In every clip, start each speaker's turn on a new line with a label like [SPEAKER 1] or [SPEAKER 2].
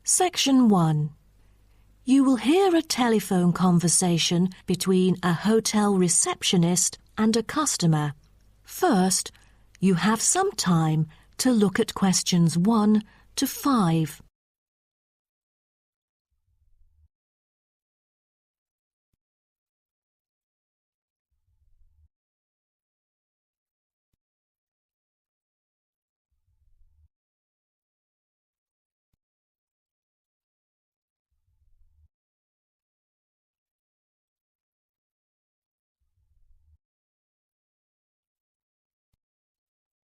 [SPEAKER 1] Section 1. You will hear a telephone conversation between a hotel receptionist and a customer. First, you have some time to look at questions 1 to 5.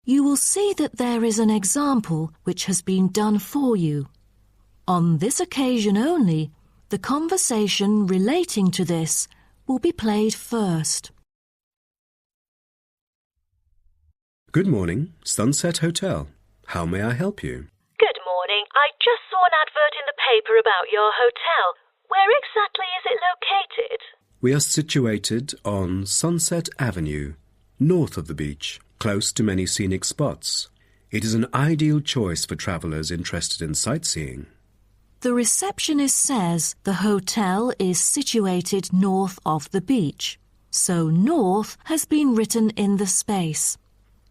[SPEAKER 1] You will see that there is an example which has been done for you. On this occasion only, the conversation relating to this will be played first.
[SPEAKER 2] Good morning, Sunset Hotel. How may I help you?
[SPEAKER 3] Good morning. I just saw an advert in the paper about your hotel. Where exactly is it located?
[SPEAKER 2] We are situated on Sunset Avenue, north of the beach, close to many scenic spots. It is an ideal choice for travellers interested in sightseeing.
[SPEAKER 1] The receptionist says the hotel is situated north of the beach, so north has been written in the space.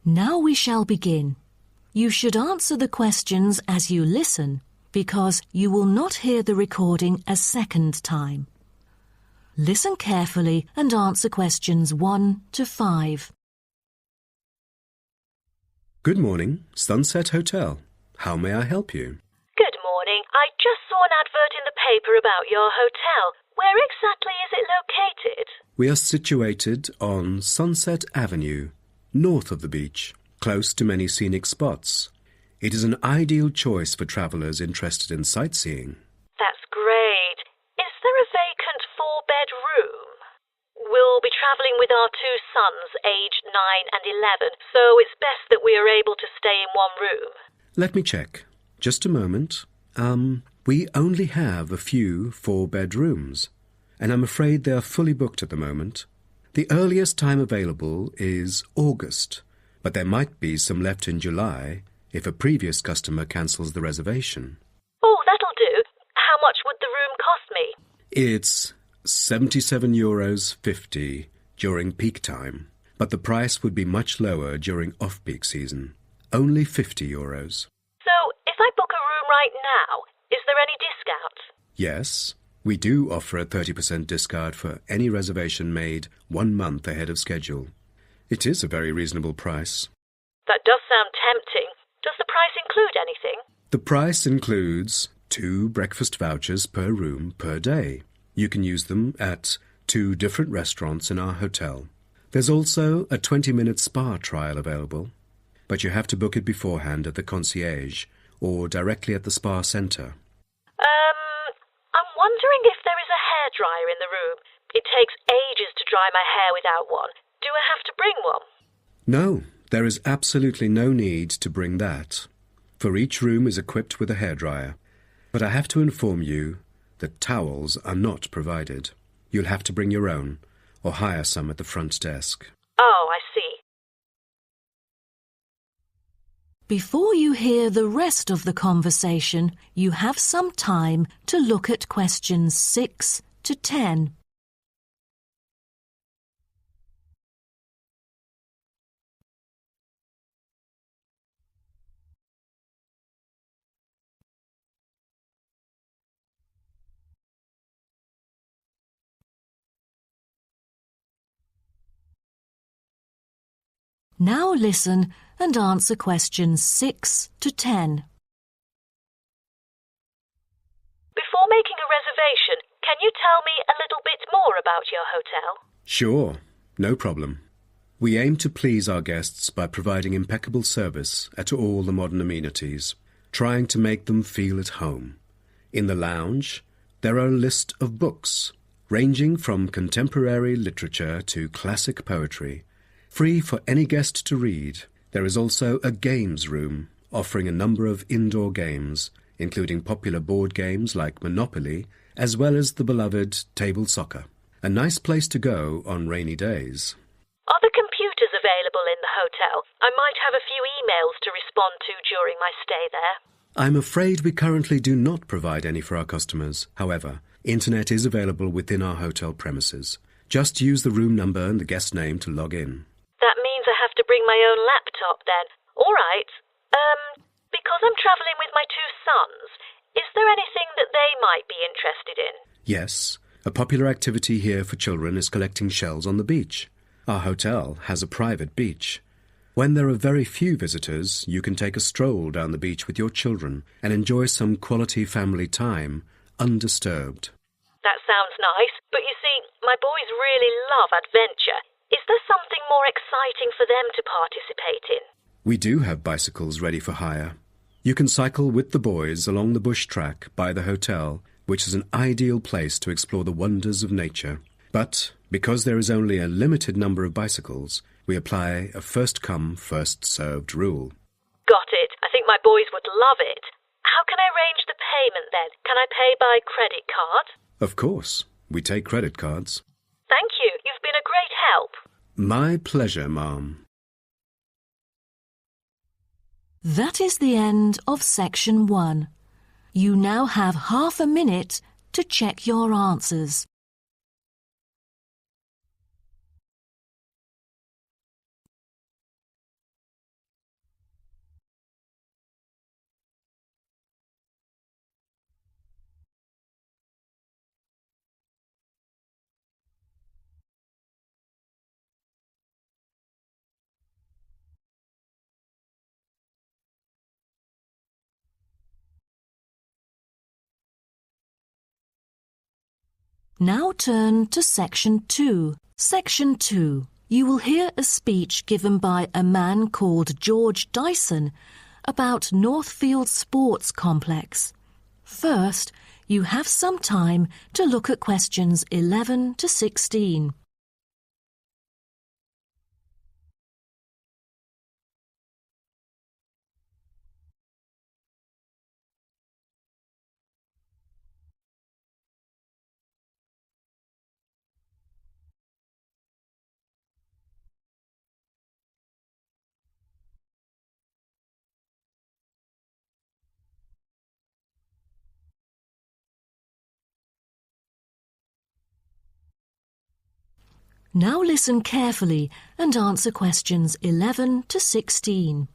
[SPEAKER 1] Now we shall begin. You should answer the questions as you listen, because you will not hear the recording a second time. Listen carefully and answer questions 1 to 5.
[SPEAKER 2] Good morning, Sunset Hotel. How may I help you?
[SPEAKER 3] Good morning. I just saw an advert in the paper about your hotel. Where exactly is it located?
[SPEAKER 2] We are situated on Sunset Avenue, north of the beach, close to many scenic spots. It is an ideal choice for travellers interested in sightseeing.
[SPEAKER 3] That's great. Is there a vacant 4-bed room? We'll be travelling with our 2 sons, aged 9 and 11, so it's best that we are able to stay in one room.
[SPEAKER 2] Let me check. Just a moment. We only have a few 4-bed rooms, and I'm afraid they are fully booked at the moment. The earliest time available is August, but there might be some left in July if a previous customer cancels the reservation.
[SPEAKER 3] Oh, that'll do. How much would the room cost me?
[SPEAKER 2] It's €77.50 during peak time, but the price would be much lower during off-peak season. Only €50.
[SPEAKER 3] So, if I book a room right now, is there any discount?
[SPEAKER 2] Yes, we do offer a 30% discount for any reservation made 1 month ahead of schedule. It is a very reasonable price.
[SPEAKER 3] That does sound tempting. Does the price include anything?
[SPEAKER 2] The price includes 2 breakfast vouchers per room per day. You can use them at 2 different restaurants in our hotel. There's also a 20-minute spa trial available, but you have to book it beforehand at the concierge or directly at the spa centre.
[SPEAKER 3] I'm wondering if there is a hairdryer in the room. It takes ages to dry my hair without one. Do I have to bring one?
[SPEAKER 2] No, there is absolutely no need to bring that, for each room is equipped with a hairdryer. But I have to inform you that towels are not provided. You'll have to bring your own, or hire some at the front desk.
[SPEAKER 3] Oh, I see.
[SPEAKER 1] Before you hear the rest of the conversation, you have some time to look at questions 6 to 10. Now listen and answer questions 6 to 10.
[SPEAKER 3] Before making a reservation, can you tell me a little bit more about your hotel?
[SPEAKER 2] Sure, no problem. We aim to please our guests by providing impeccable service at all the modern amenities, trying to make them feel at home. In the lounge, there are a list of books, ranging from contemporary literature to classic poetry, free for any guest to read. There is also a games room, offering a number of indoor games, including popular board games like Monopoly, as well as the beloved table soccer. A nice place to go on rainy days.
[SPEAKER 3] Are the computers available in the hotel? I might have a few emails to respond to during my stay there.
[SPEAKER 2] I'm afraid we currently do not provide any for our customers. However, internet is available within our hotel premises. Just use the room number and the guest name to log in.
[SPEAKER 3] That means I have to bring my own laptop then. All right. Because I'm travelling with my two sons, is there anything that they might be interested in?
[SPEAKER 2] Yes, a popular activity here for children is collecting shells on the beach. Our hotel has a private beach. When there are very few visitors, you can take a stroll down the beach with your children and enjoy some quality family time, undisturbed.
[SPEAKER 3] That sounds nice, but you see, my boys really love adventure. Is there something more exciting for them to participate in?
[SPEAKER 2] We do have bicycles ready for hire. You can cycle with the boys along the bush track by the hotel, which is an ideal place to explore the wonders of nature. But because there is only a limited number of bicycles, we apply a first-come, first-served rule.
[SPEAKER 3] Got it. I think my boys would love it. How can I arrange the payment then? Can I pay by credit card?
[SPEAKER 2] Of course. We take credit cards.
[SPEAKER 3] Thank you. You've been a great help.
[SPEAKER 2] My pleasure, ma'am.
[SPEAKER 1] That is the end of section 1. You now have half a minute to check your answers. Now turn to Section 2. Section 2. You will hear a speech given by a man called George Dyson about Northfield Sports Complex. First, you have some time to look at questions 11 to 16. Now listen carefully and answer questions 11 to 16.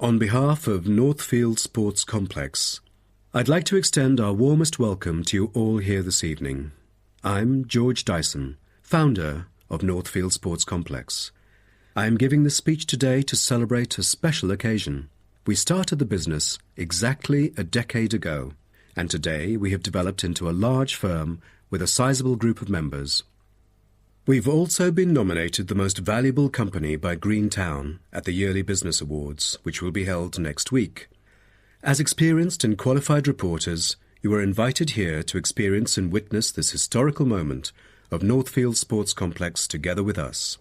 [SPEAKER 2] On behalf of Northfield Sports Complex, I'd like to extend our warmest welcome to you all here this evening. I'm George Dyson, founder of Northfield Sports Complex. I am giving this speech today to celebrate a special occasion. We started the business exactly a decade ago, and today we have developed into a large firm with a sizable group of members. We've also been nominated the most valuable company by Greentown at the Yearly Business Awards, which will be held next week. As experienced and qualified reporters, you are invited here to experience and witness this historical moment of Northfield Sports Complex together with us.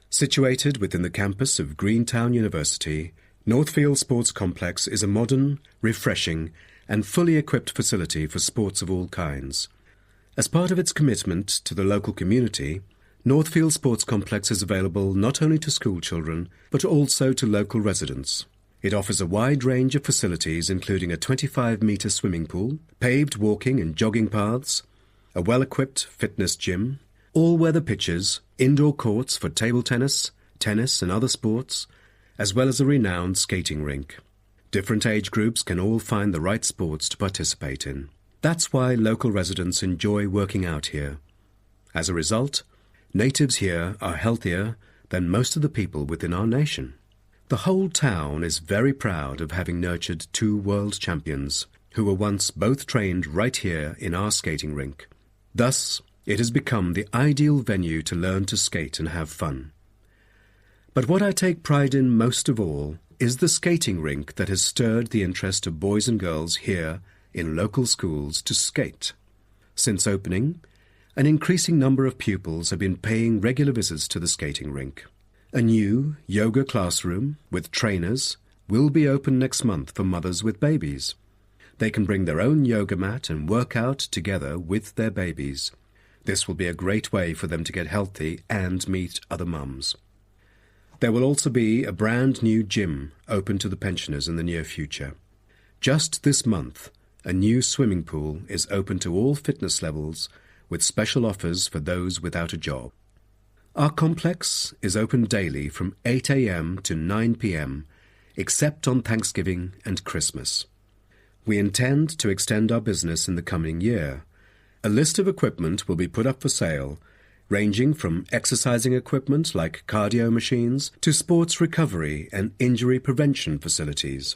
[SPEAKER 2] Situated within the campus of Greentown University, Northfield Sports Complex is a modern, refreshing, and fully equipped facility for sports of all kinds. As part of its commitment to the local community, Northfield Sports Complex is available not only to school children, but also to local residents. It offers a wide range of facilities including a 25-metre swimming pool, paved walking and jogging paths, a well-equipped fitness gym, all-weather pitches, indoor courts for table tennis, tennis and other sports, as well as a renowned skating rink. Different age groups can all find the right sports to participate in. That's why local residents enjoy working out here. As a result, natives here are healthier than most of the people within our nation. The whole town is very proud of having nurtured two world champions who were once both trained right here in our skating rink. Thus, it has become the ideal venue to learn to skate and have fun. But what I take pride in most of all is the skating rink that has stirred the interest of boys and girls here in local schools to skate. Since opening, an increasing number of pupils have been paying regular visits to the skating rink. A new yoga classroom with trainers will be open next month for mothers with babies. They can bring their own yoga mat and work out together with their babies. This will be a great way for them to get healthy and meet other mums. There will also be a brand new gym open to the pensioners in the near future. Just this month, a new swimming pool is open to all fitness levels with special offers for those without a job. Our complex is open daily from 8 a.m. to 9 p.m, except on Thanksgiving and Christmas. We intend to extend our business in the coming year. A list of equipment will be put up for sale, ranging from exercising equipment like cardio machines to sports recovery and injury prevention facilities.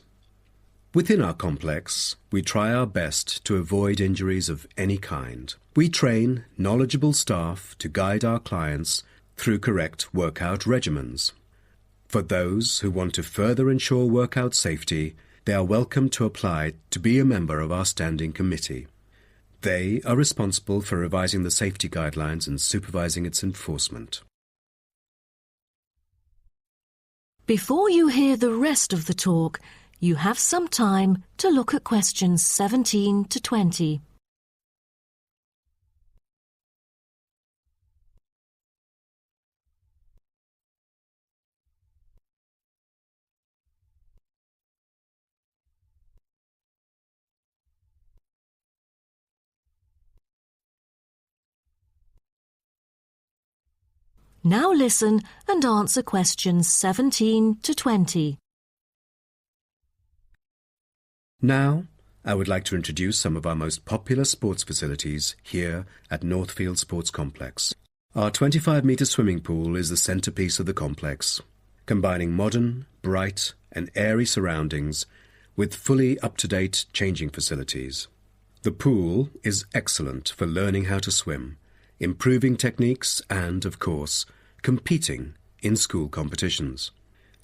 [SPEAKER 2] Within our complex, we try our best to avoid injuries of any kind. We train knowledgeable staff to guide our clients through correct workout regimens. For those who want to further ensure workout safety, they are welcome to apply to be a member of our standing committee. They are responsible for revising the safety guidelines and supervising its enforcement.
[SPEAKER 1] Before you hear the rest of the talk, you have some time to look at questions 17 to 20. Now listen and answer questions 17 to 20.
[SPEAKER 2] Now, I would like to introduce some of our most popular sports facilities here at Northfield Sports Complex. Our 25-metre swimming pool is the centrepiece of the complex, combining modern, bright and airy surroundings with fully up-to-date changing facilities. The pool is excellent for learning how to swim, improving techniques and, of course, competing in school competitions.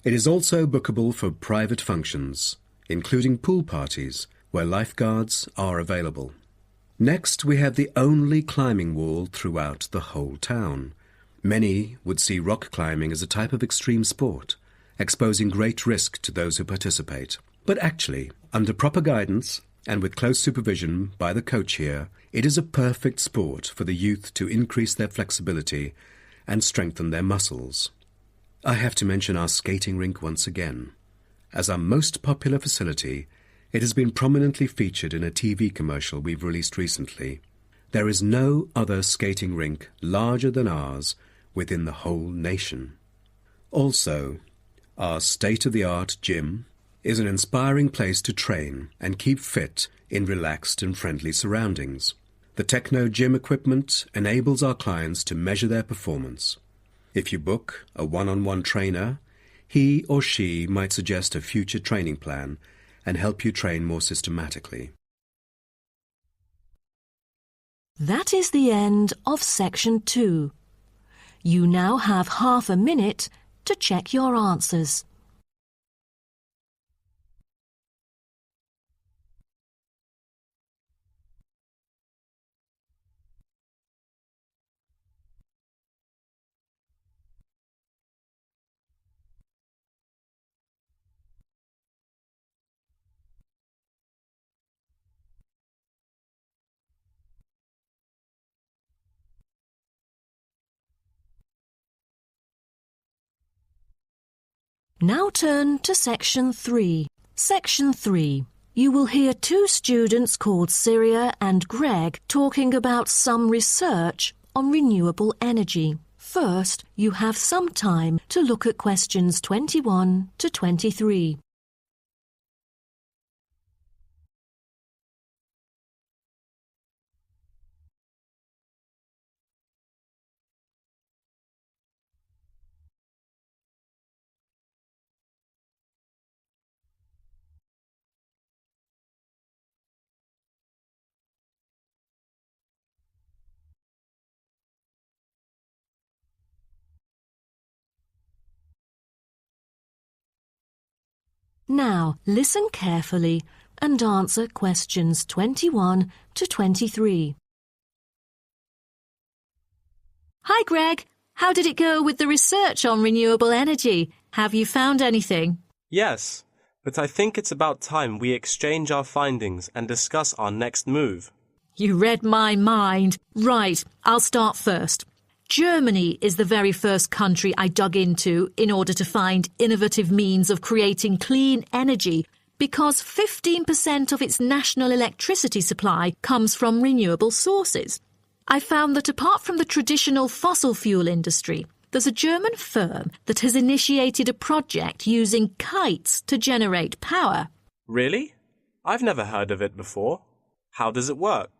[SPEAKER 2] It is also bookable for private functions, including pool parties where lifeguards are available. Next, we have the only climbing wall throughout the whole town. Many would see rock climbing as a type of extreme sport, exposing great risk to those who participate. But actually, under proper guidance and with close supervision by the coach here, it is a perfect sport for the youth to increase their flexibility and strengthen their muscles. I have to mention our skating rink once again. As our most popular facility, it has been prominently featured in a TV commercial we've released recently. There is no other skating rink larger than ours within the whole nation. Also, our state-of-the-art gym is an inspiring place to train and keep fit in relaxed and friendly surroundings. The Techno gym equipment enables our clients to measure their performance. If you book a one-on-one trainer, he or she might suggest a future training plan and help you train more systematically.
[SPEAKER 1] That is the end of section 2. You now have half a minute to check your answers. Now turn to section 3. Section 3. You will hear two students called Syria and Greg talking about some research on renewable energy. First, you have some time to look at questions 21 to 23. Now, listen carefully and answer questions 21 to 23. Hi, Greg. How did it go with the research on renewable energy? Have you found anything?
[SPEAKER 4] Yes, but I think it's about time we exchange our findings and discuss our next move.
[SPEAKER 1] You read my mind. Right, I'll start first. Germany is the very first country I dug into in order to find innovative means of creating clean energy because 15% of its national electricity supply comes from renewable sources. I found that apart from the traditional fossil fuel industry, there's a German firm that has initiated a project using kites to generate power.
[SPEAKER 4] Really? I've never heard of it before. How does it work?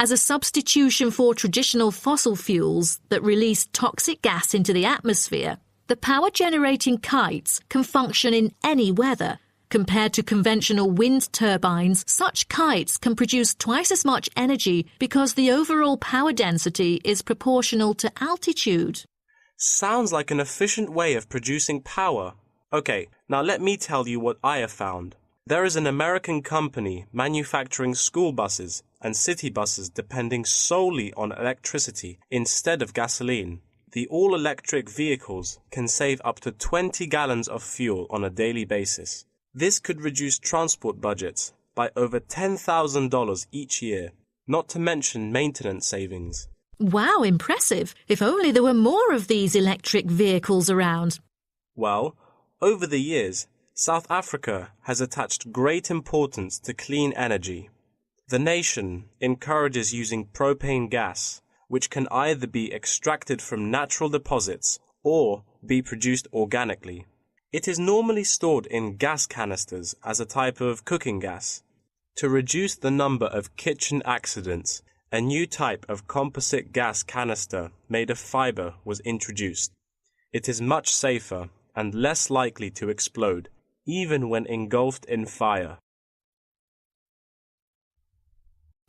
[SPEAKER 1] As a substitution for traditional fossil fuels that release toxic gas into the atmosphere, the power-generating kites can function in any weather. Compared to conventional wind turbines, such kites can produce twice as much energy because the overall power density is proportional to altitude.
[SPEAKER 4] Sounds like an efficient way of producing power. Okay, now let me tell you what I have found. There is an American company manufacturing school buses and city buses depending solely on electricity instead of gasoline. The all-electric vehicles can save up to 20 gallons of fuel on a daily basis. This could reduce transport budgets by over $10,000 each year, not to mention maintenance savings.
[SPEAKER 1] Wow, impressive. If only there were more of these electric vehicles around.
[SPEAKER 4] Well, over the years, South Africa has attached great importance to clean energy. The nation encourages using propane gas, which can either be extracted from natural deposits or be produced organically. It is normally stored in gas canisters as a type of cooking gas. To reduce the number of kitchen accidents, a new type of composite gas canister made of fiber was introduced. It is much safer and less likely to explode, even when engulfed in fire.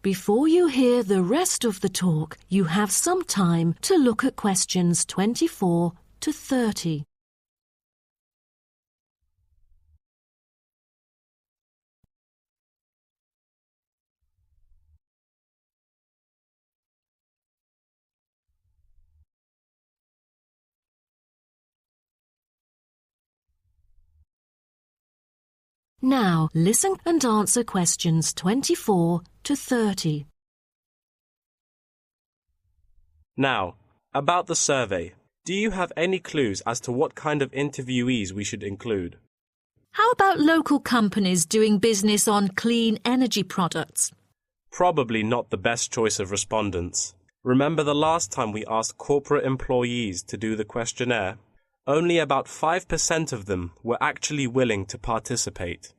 [SPEAKER 1] Before you hear the rest of the talk, you have some time to look at questions 24 to 30. Now, listen and answer questions 24 to 30.
[SPEAKER 4] Now, about the survey. Do you have any clues as to what kind of interviewees we should include?
[SPEAKER 1] How about local companies doing business on clean energy products?
[SPEAKER 4] Probably not the best choice of respondents. Remember the last time we asked corporate employees to do the questionnaire? Only about 5% of them were actually willing to participate.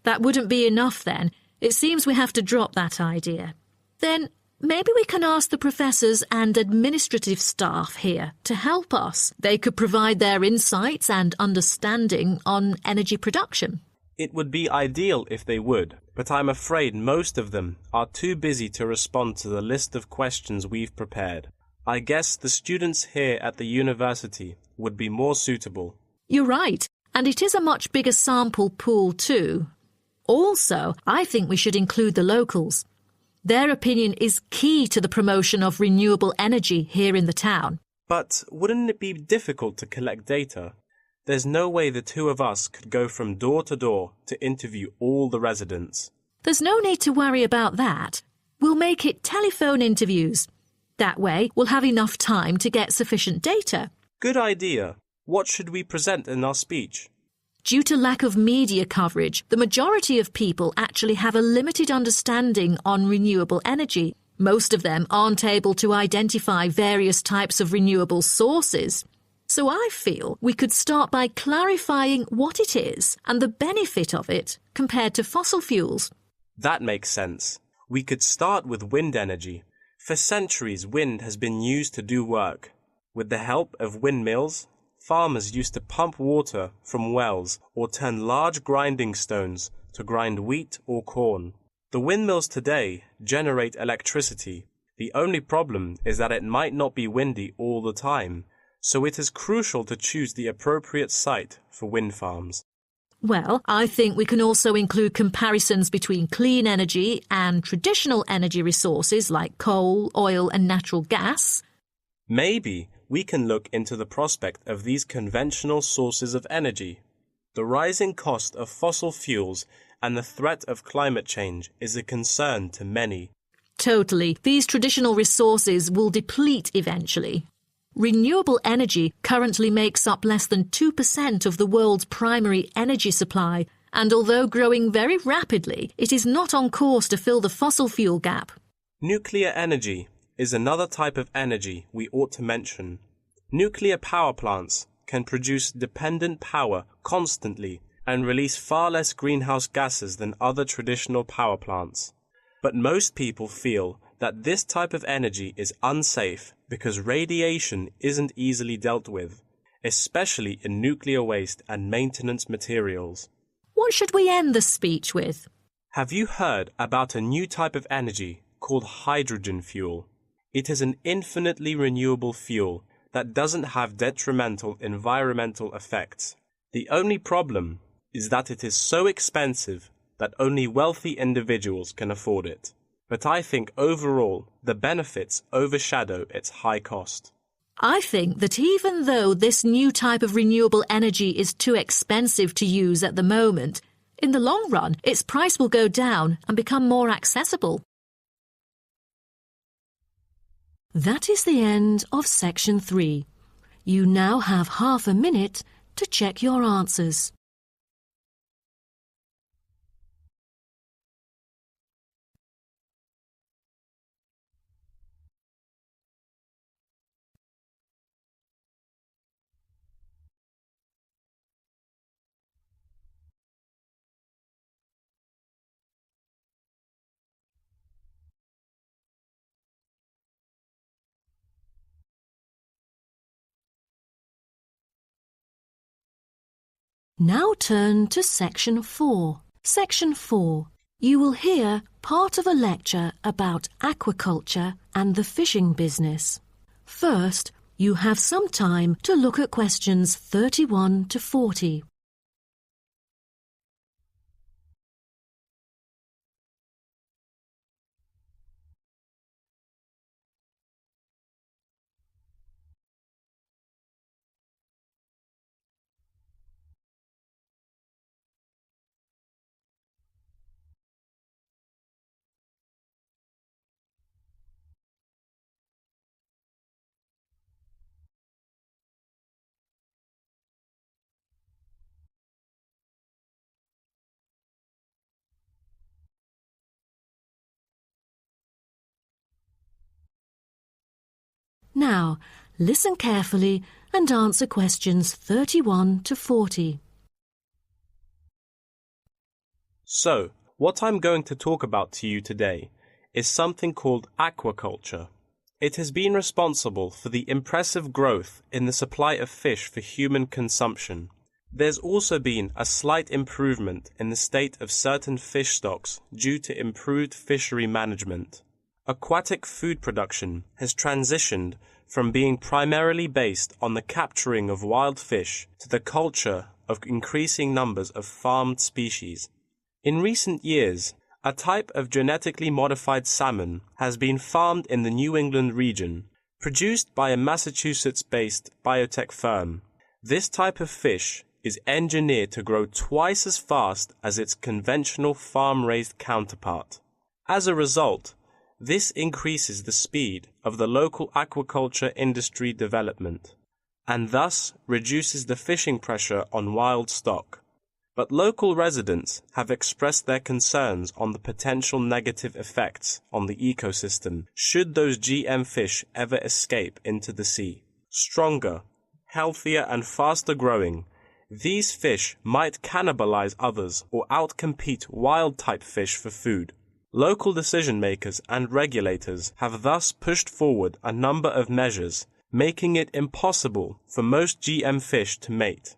[SPEAKER 1] That wouldn't be enough then. It seems we have to drop that idea. Then maybe we can ask the professors and administrative staff here to help us. They could provide their insights and understanding on energy production.
[SPEAKER 4] It would be ideal if they would, but I'm afraid most of them are too busy to respond to the list of questions we've prepared. I guess the students here at the university would be more suitable.
[SPEAKER 1] You're right, and it is a much bigger sample pool too. Also, I think we should include the locals. Their opinion is key to the promotion of renewable energy here in the town.
[SPEAKER 4] But wouldn't it be difficult to collect data? There's no way the two of us could go from door to door to interview all the residents.
[SPEAKER 1] There's no need to worry about that. We'll make it telephone interviews. That way, we'll have enough time to get sufficient data.
[SPEAKER 4] Good idea. What should we present in our speech?
[SPEAKER 1] Due to lack of media coverage, the majority of people actually have a limited understanding on renewable energy. Most of them aren't able to identify various types of renewable sources. So I feel we could start by clarifying what it is and the benefit of it compared to fossil fuels.
[SPEAKER 4] That makes sense. We could start with wind energy. For centuries, wind has been used to do work. With the help of windmills, farmers used to pump water from wells or turn large grinding stones to grind wheat or corn. The windmills today generate electricity. The only problem is that it might not be windy all the time, so it is crucial to choose the appropriate site for wind farms.
[SPEAKER 1] Well, I think we can also include comparisons between clean energy and traditional energy resources like coal, oil and natural gas.
[SPEAKER 4] Maybe we can look into the prospect of these conventional sources of energy. The rising cost of fossil fuels and the threat of climate change is a concern to many.
[SPEAKER 1] Totally. These traditional resources will deplete eventually. Renewable energy currently makes up less than 2% of the world's primary energy supply, and although growing very rapidly, it is not on course to fill the fossil fuel gap.
[SPEAKER 4] Nuclear energy is another type of energy we ought to mention. Nuclear power plants can produce dependent power constantly and release far less greenhouse gases than other traditional power plants. But most people feel that this type of energy is unsafe because radiation isn't easily dealt with, especially in nuclear waste and maintenance materials.
[SPEAKER 1] What should we end the speech with?
[SPEAKER 4] Have you heard about a new type of energy called hydrogen fuel? It is an infinitely renewable fuel that doesn't have detrimental environmental effects. The only problem is that it is so expensive that only wealthy individuals can afford it. But I think overall the benefits overshadow its high cost.
[SPEAKER 1] I think that even though this new type of renewable energy is too expensive to use at the moment, in the long run its price will go down and become more accessible. That is the end of section 3. You now have half a minute to check your answers. Now turn to Section 4. Section 4. You will hear part of a lecture about aquaculture and the fishing business. First, you have some time to look at questions 31 to 40. Now, listen carefully and answer questions 31 to 40.
[SPEAKER 4] So, what I'm going to talk about to you today is something called aquaculture. It has been responsible for the impressive growth in the supply of fish for human consumption. There's also been a slight improvement in the state of certain fish stocks due to improved fishery management. Aquatic food production has transitioned from being primarily based on the capturing of wild fish to the culture of increasing numbers of farmed species. In recent years, a type of genetically modified salmon has been farmed in the New England region, produced by a Massachusetts-based biotech firm. This type of fish is engineered to grow twice as fast as its conventional farm-raised counterpart. As a result, this increases the speed of the local aquaculture industry development, and thus reduces the fishing pressure on wild stock. But local residents have expressed their concerns on the potential negative effects on the ecosystem should those GM fish ever escape into the sea. Stronger, healthier and faster growing, these fish might cannibalize others or outcompete wild-type fish for food. Local decision-makers and regulators have thus pushed forward a number of measures, making it impossible for most GM fish to mate.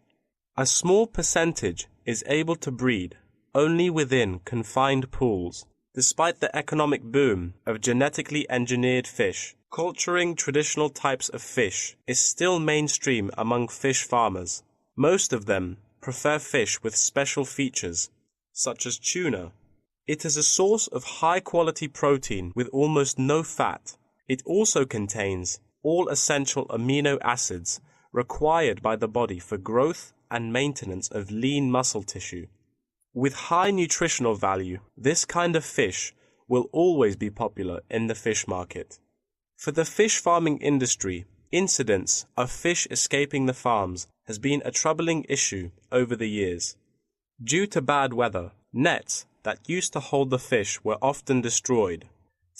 [SPEAKER 4] A small percentage is able to breed only within confined pools. Despite the economic boom of genetically engineered fish, culturing traditional types of fish is still mainstream among fish farmers. Most of them prefer fish with special features, such as tuna. It is a source of high-quality protein with almost no fat. It also contains all essential amino acids required by the body for growth and maintenance of lean muscle tissue. With high nutritional value, this kind of fish will always be popular in the fish market. For the fish farming industry, Incidents of fish escaping the farms has been a troubling issue over the years. Due to bad weather, nets that used to hold the fish were often destroyed.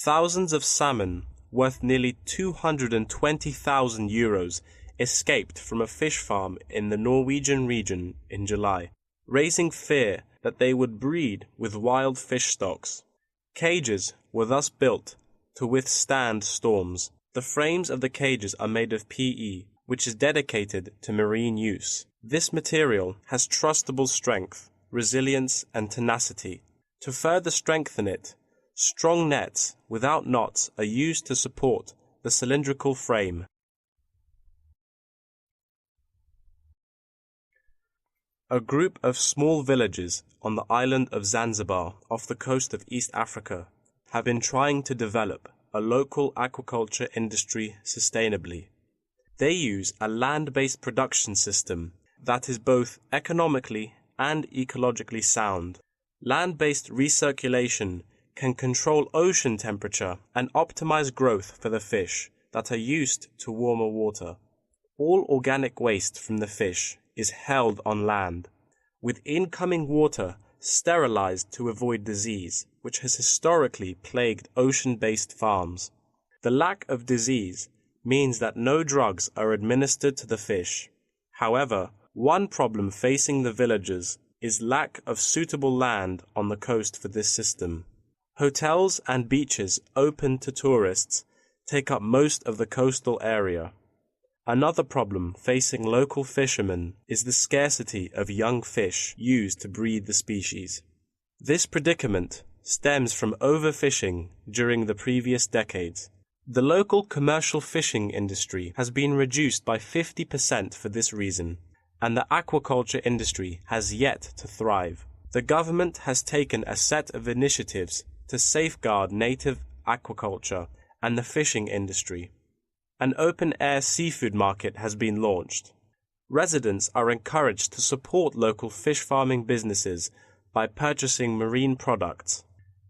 [SPEAKER 4] Thousands of salmon, worth nearly €220,000, escaped from a fish farm in the Norwegian region in July, raising fear that they would breed with wild fish stocks. Cages were thus built to withstand storms. The frames of the cages are made of PE, which is dedicated to marine use. This material has trustable strength, resilience, and tenacity. To further strengthen it, strong nets without knots are used to support the cylindrical frame. A group of small villages on the island of Zanzibar off the coast of East Africa have been trying to develop a local aquaculture industry sustainably. They use a land-based production system that is both economically and ecologically sound. Land-based recirculation can control ocean temperature and optimize growth for the fish that are used to warmer water. All organic waste from the fish is held on land, with incoming water sterilized to avoid disease, which has historically plagued ocean-based farms. The lack of disease means that no drugs are administered to the fish. However, one problem facing the villagers is lack of suitable land on the coast for this system. Hotels and beaches open to tourists take up most of the coastal area. Another problem facing local fishermen is the scarcity of young fish used to breed the species. This predicament stems from overfishing during the previous decades. The local commercial fishing industry has been reduced by 50% for this reason, and the aquaculture industry has yet to thrive. The government has taken a set of initiatives to safeguard native aquaculture and the fishing industry. An open-air seafood market has been launched. Residents are encouraged to support local fish farming businesses by purchasing marine products.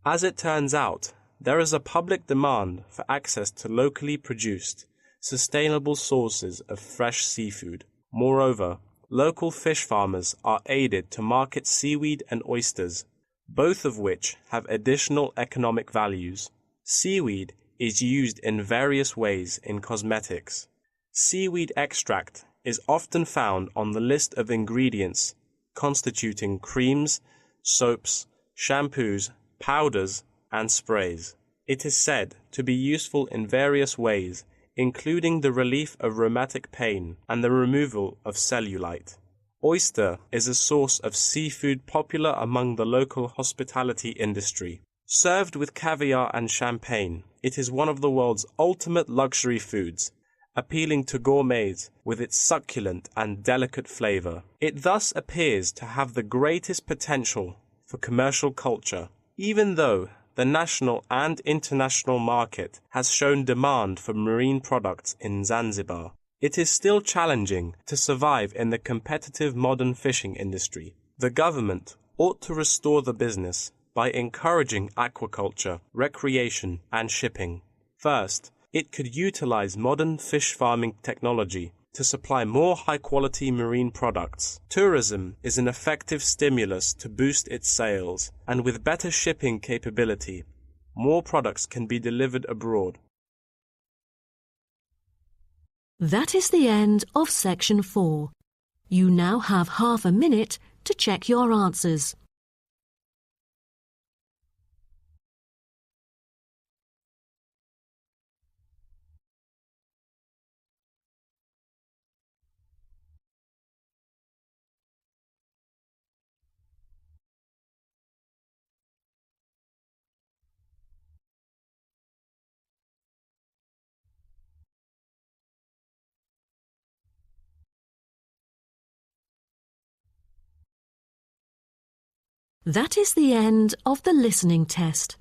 [SPEAKER 4] As it turns out, there is a public demand for access to locally produced, sustainable sources of fresh seafood. Moreover, local fish farmers are aided to market seaweed and oysters, both of which have additional economic values. Seaweed is used in various ways in cosmetics. Seaweed extract is often found on the list of ingredients constituting creams, soaps, shampoos, powders, and sprays. It is said to be useful in various ways, including the relief of rheumatic pain and the removal of cellulite. Oyster is a source of seafood popular among the local hospitality industry. Served with caviar and champagne, it is one of the world's ultimate luxury foods, appealing to gourmets with its succulent and delicate flavor. It thus appears to have the greatest potential for commercial culture, even though the national and international market has shown demand for marine products in Zanzibar. It is still challenging to survive in the competitive modern fishing industry. The government ought to restore the business by encouraging aquaculture, recreation, and shipping. First, it could utilize modern fish farming technology to supply more high-quality marine products. Tourism is an effective stimulus to boost its sales, and with better shipping capability, more products can be delivered abroad.
[SPEAKER 1] That is the end of section 4. You now have half a minute to check your answers. That is the end of the listening test.